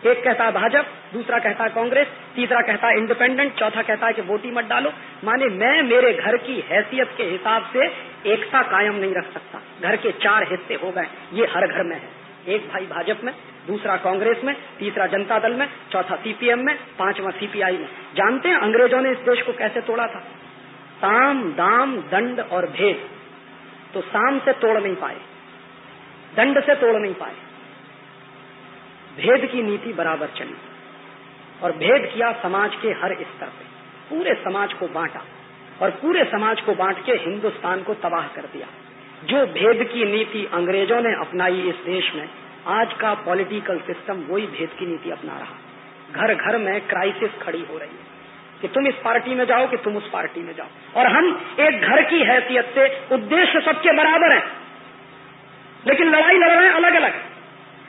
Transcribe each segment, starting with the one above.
एक कहता है भाजपा, दूसरा कहता है कांग्रेस, तीसरा कहता है इंडिपेंडेंट, चौथा कहता है कि वोट ही मत डालो। माने मैं मेरे घर की हैसियत के हिसाब से एकता कायम नहीं रख सकता। घर के 4 हिस्से हो गए, ये हर घर में है। एक भाई भाजपा में, दूसरा कांग्रेस में, तीसरा जनता दल में, चौथा सीपीएम में, पांचवा सीपीआई में। जानते हैं अंग्रेजों ने इस देश को कैसे तोड़ा था? साम, दाम, दंड और भेद। तो साम से तोड़ नहीं पाए, दंड से तोड़ नहीं पाए, भेद की नीति बराबर चली और भेद किया समाज के हर स्तर पे, पूरे समाज को बांटा और पूरे समाज को बांट के हिंदुस्तान को तबाह कर दिया। जो भेद की नीति अंग्रेजों ने अपनाई इस देश में, आज का पॉलिटिकल सिस्टम वही भेद की नीति अपना रहा। घर घर में क्राइसिस खड़ी हो रही है कि तुम इस पार्टी में जाओ कि तुम उस पार्टी में जाओ, और हम एक घर की हैसियत से उद्देश्य सबके बराबर हैं, लेकिन लड़ाई लड़ रहे हैं अलग अलग।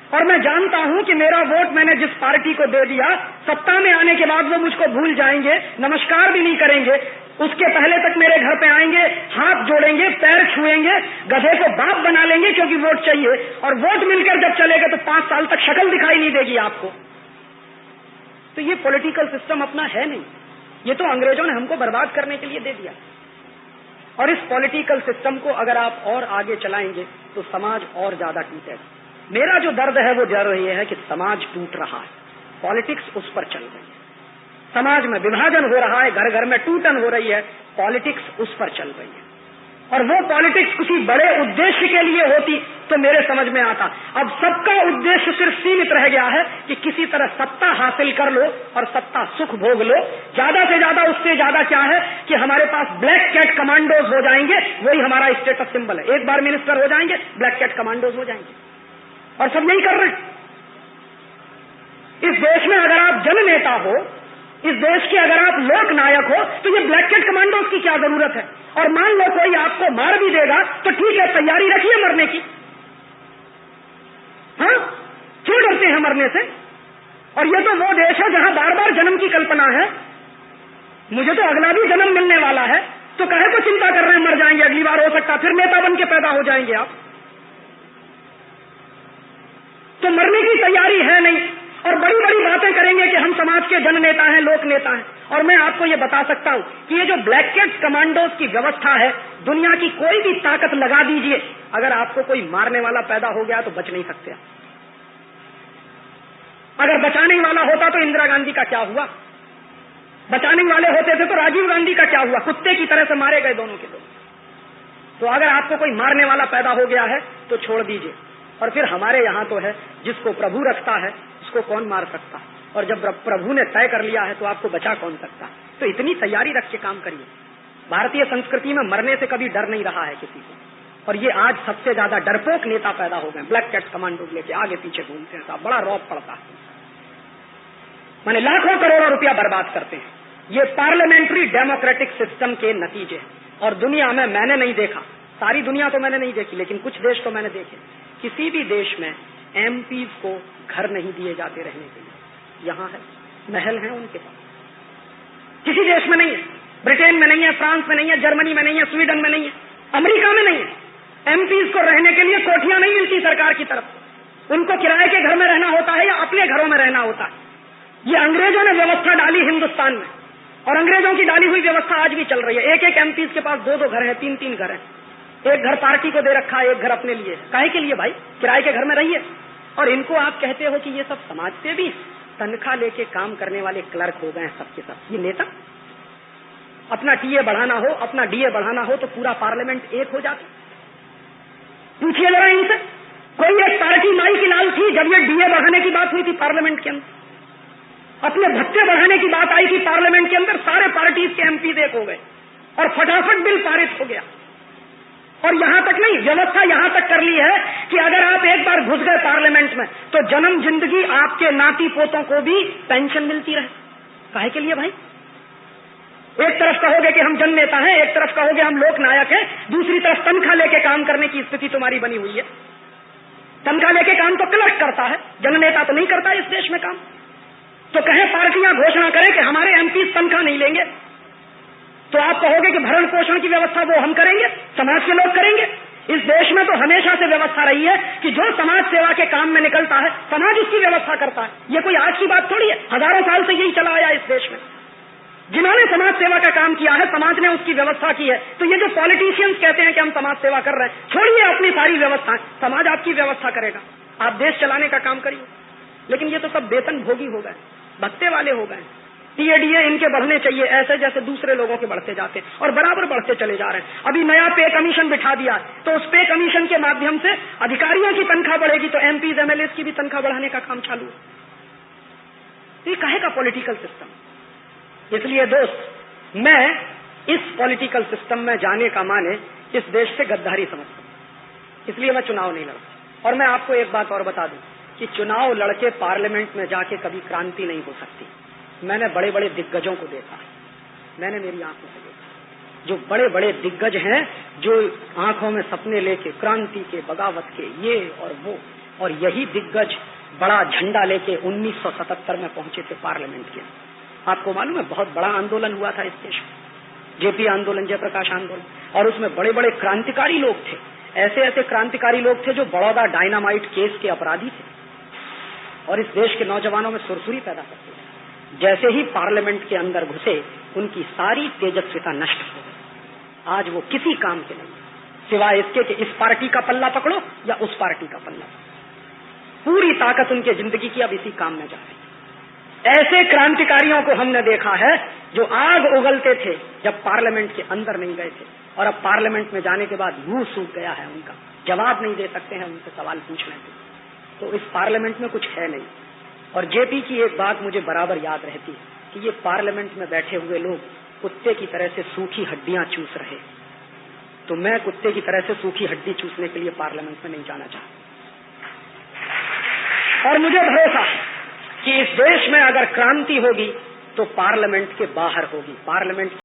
और मैं जानता हूं कि मेरा वोट मैंने जिस पार्टी को दे दिया, सत्ता में आने के बाद वो मुझको भूल जाएंगे, नमस्कार भी नहीं करेंगे, उसके पहले तक मेरे घर पे आएंगे, हाथ जोड़ेंगे, पैर छुएंगे, गधे को बाप बना लेंगे क्योंकि वोट चाहिए। और वोट मिलकर जब चलेगा तो 5 साल तक शक्ल दिखाई नहीं देगी आपको। तो ये पॉलिटिकल सिस्टम अपना है नहीं, ये तो अंग्रेजों ने हमको बर्बाद करने के लिए दे दिया। और इस पॉलिटिकल सिस्टम को अगर आप और आगे चलाएंगे तो समाज और ज्यादा टूटेगा। मेरा जो दर्द है वो दर्द ये है कि समाज टूट रहा है, पॉलिटिक्स उस पर चल रही है, समाज में विभाजन हो रहा है, घर घर में टूटन हो रही है, पॉलिटिक्स उस पर चल रही है। और वो पॉलिटिक्स किसी बड़े उद्देश्य के लिए होती तो मेरे समझ में आता। अब सबका उद्देश्य सिर्फ सीमित रह गया है कि किसी तरह सत्ता हासिल कर लो और सत्ता सुख भोग लो। ज्यादा से ज्यादा, उससे ज्यादा क्या है कि हमारे पास ब्लैक कैट कमांडोज हो जाएंगे, वही हमारा स्टेटस सिंबल है। एक बार मिनिस्टर हो जाएंगे, ब्लैक कैट कमांडोज हो जाएंगे, और सब यही कर रहे हैं। इस देश में अगर आप जननेता हो, इस देश के अगर आप लोक नायक हो, तो ये ब्लैक कैट कमांडोज की क्या जरूरत है? और मान लो कोई आपको मार भी देगा तो ठीक है, तैयारी रखिए मरने की। हाँ, क्यों डरते हैं मरने से? और ये तो वो देश है जहां बार बार जन्म की कल्पना है। मुझे तो अगला भी जन्म मिलने वाला है, तो काहे को चिंता कर रहे हैं? मर जाएंगे अगली बार, हो सकता फिर नेता बन के पैदा हो जाएंगे आप। तो मरने की तैयारी है नहीं, और बड़ी बड़ी बातें करेंगे कि हम समाज के जन नेता हैं, लोक नेता हैं। और मैं आपको ये बता सकता हूं कि ये जो ब्लैक कैट कमांडोज की व्यवस्था है, दुनिया की कोई भी ताकत लगा दीजिए, अगर आपको कोई मारने वाला पैदा हो गया तो बच नहीं सकते। अगर बचाने वाला होता तो इंदिरा गांधी का क्या हुआ? बचाने वाले होते थे तो राजीव गांधी का क्या हुआ? कुत्ते की तरह से मारे गए दोनों के दोनों। तो अगर आपको कोई मारने वाला पैदा हो गया है तो छोड़ दीजिए। और फिर हमारे यहाँ तो है, जिसको प्रभु रखता है उसको कौन मार सकता, और जब प्रभु ने तय कर लिया है तो आपको बचा कौन सकता। तो इतनी तैयारी रख के काम करिए। भारतीय संस्कृति में मरने से कभी डर नहीं रहा है किसी को, और ये आज सबसे ज्यादा डरपोक नेता पैदा हो गए, ब्लैक कैट कमांडो लेके आगे पीछे घूमते हैं, साहब बड़ा रौब पड़ता है। माने लाखों करोड़ों रुपया बर्बाद करते हैं। ये पार्लियामेंट्री डेमोक्रेटिक सिस्टम के नतीजे हैं। और दुनिया में मैंने नहीं देखा, सारी दुनिया तो मैंने नहीं देखी, लेकिन कुछ देश तो मैंने देखे, किसी भी देश में एमपीज को घर नहीं दिए जाते रहने के लिए। यहाँ है, महल है उनके पास, किसी देश में नहीं है। ब्रिटेन में नहीं है, फ्रांस में नहीं है, जर्मनी में नहीं है, स्वीडन में नहीं है, अमेरिका में नहीं है। एमपीज को रहने के लिए कोठियां नहीं मिलती सरकार की तरफ, उनको किराए के घर में रहना होता है या अपने घरों में रहना होता है। ये अंग्रेजों ने व्यवस्था डाली हिंदुस्तान में, और अंग्रेजों की डाली हुई व्यवस्था आज भी चल रही है। एक एक एमपीज के पास 2-2 घर है, 3-3 घर है। एक घर पार्टी को दे रखा है, एक घर अपने लिए। काहे के लिए भाई? किराए के घर में रहिए। और इनको आप कहते हो कि ये सब समाज से भी तनख्वाह लेके काम करने वाले क्लर्क हो गए हैं सबके सब। ये नेता? अपना टीए बढ़ाना हो, अपना डीए बढ़ाना हो तो पूरा पार्लियामेंट एक हो जाता। पूछिए जरा इनसे, कोई एक पार्टी माई की लाल थी जब ये डीए बढ़ाने की बात हुई थी पार्लियामेंट के अंदर? अपने भत्ते बढ़ाने की बात आई थी पार्लियामेंट के अंदर, सारे पार्टीज के एमपी एक हो गए और फटाफट बिल पारित हो गया। और यहां तक नहीं, व्यवस्था यहां तक कर ली है कि अगर आप एक बार घुस गए पार्लियामेंट में तो जन्म जिंदगी आपके नाती पोतों को भी पेंशन मिलती रहे। काहे के लिए भाई? एक तरफ कहोगे कि हम जन नेता हैं, एक तरफ कहोगे हम लोक नायक हैं, दूसरी तरफ तनख्वाह लेके काम करने की स्थिति तुम्हारी बनी हुई है। तनख्वाह लेके काम तो क्लर्क करता है, जन नेता तो नहीं करता इस देश में काम। तो कहे पार्टियां घोषणा करें कि हमारे एमपी तनख्वाह नहीं लेंगे, तो आप कहोगे कि भरण पोषण की व्यवस्था वो हम करेंगे, समाज के लोग करेंगे। इस देश में तो हमेशा से व्यवस्था रही है कि जो समाज सेवा के काम में निकलता है समाज उसकी व्यवस्था करता है। ये कोई आज की बात थोड़ी है, हजारों साल से यही चला आया इस देश में। जिन्होंने समाज सेवा का काम किया है समाज ने उसकी व्यवस्था की है। तो ये जो पॉलिटिशियंस कहते हैं कि हम समाज सेवा कर रहे हैं, छोड़िए अपनी सारी व्यवस्थाएं, समाज आपकी व्यवस्था करेगा, आप देश चलाने का काम करिए। लेकिन ये तो सब वेतन भोगी हो गए, भत्ते वाले हो गए। टीएडीए इनके बढ़ने चाहिए ऐसे जैसे दूसरे लोगों के बढ़ते जाते हैं और बराबर बढ़ते चले जा रहे हैं। अभी नया पे कमीशन बिठा दिया, तो उस पे कमीशन के माध्यम से अधिकारियों की तनख्वाह बढ़ेगी, तो एमपीज एमएलए की भी तनख्वाह बढ़ाने का काम चालू है। ये काहे का पॉलिटिकल सिस्टम। इसलिए दोस्त, मैं इस पॉलिटिकल सिस्टम में जाने का माने इस देश से गद्दारी समझता हूं, इसलिए मैं चुनाव नहीं लड़ता। और मैं आपको एक बात और बता दूं कि चुनाव लड़के पार्लियामेंट में जाके कभी क्रांति नहीं हो सकती। मैंने बड़े बड़े दिग्गजों को देखा, मैंने मेरी आंखों से देखा, जो बड़े बड़े दिग्गज हैं, जो आंखों में सपने लेके क्रांति के, बगावत के, ये और वो, और यही दिग्गज बड़ा झंडा लेके 1977 में पहुंचे थे पार्लियामेंट के। आपको मालूम है बहुत बड़ा आंदोलन हुआ था इस देश में, जेपी आंदोलन, जयप्रकाश आंदोलन, और उसमें बड़े बड़े क्रांतिकारी लोग थे। ऐसे ऐसे क्रांतिकारी लोग थे जो बड़ौदा डायनामाइट केस के अपराधी थे और इस देश के नौजवानों में सुरसुरी पैदा करते थे। जैसे ही पार्लियामेंट के अंदर घुसे उनकी सारी तेजस्विता नष्ट हो गई। आज वो किसी काम के नहीं, सिवाय इसके कि इस पार्टी का पल्ला पकड़ो या उस पार्टी का पल्ला। पूरी ताकत उनके जिंदगी की अब इसी काम में जा रही। ऐसे क्रांतिकारियों को हमने देखा है जो आग उगलते थे जब पार्लियामेंट के अंदर नहीं गए थे, और अब पार्लियामेंट में जाने के बाद मुंह सूख गया है उनका, जवाब नहीं दे सकते हैं उनसे सवाल पूछने के। तो इस पार्लियामेंट में कुछ है नहीं। और जेपी की एक बात मुझे बराबर याद रहती है कि ये पार्लियामेंट में बैठे हुए लोग कुत्ते की तरह से सूखी हड्डियां चूस रहे। तो मैं कुत्ते की तरह से सूखी हड्डी चूसने के लिए पार्लियामेंट में नहीं जाना चाहता। और मुझे भरोसा कि इस देश में अगर क्रांति होगी तो पार्लियामेंट के बाहर होगी। पार्लियामेंट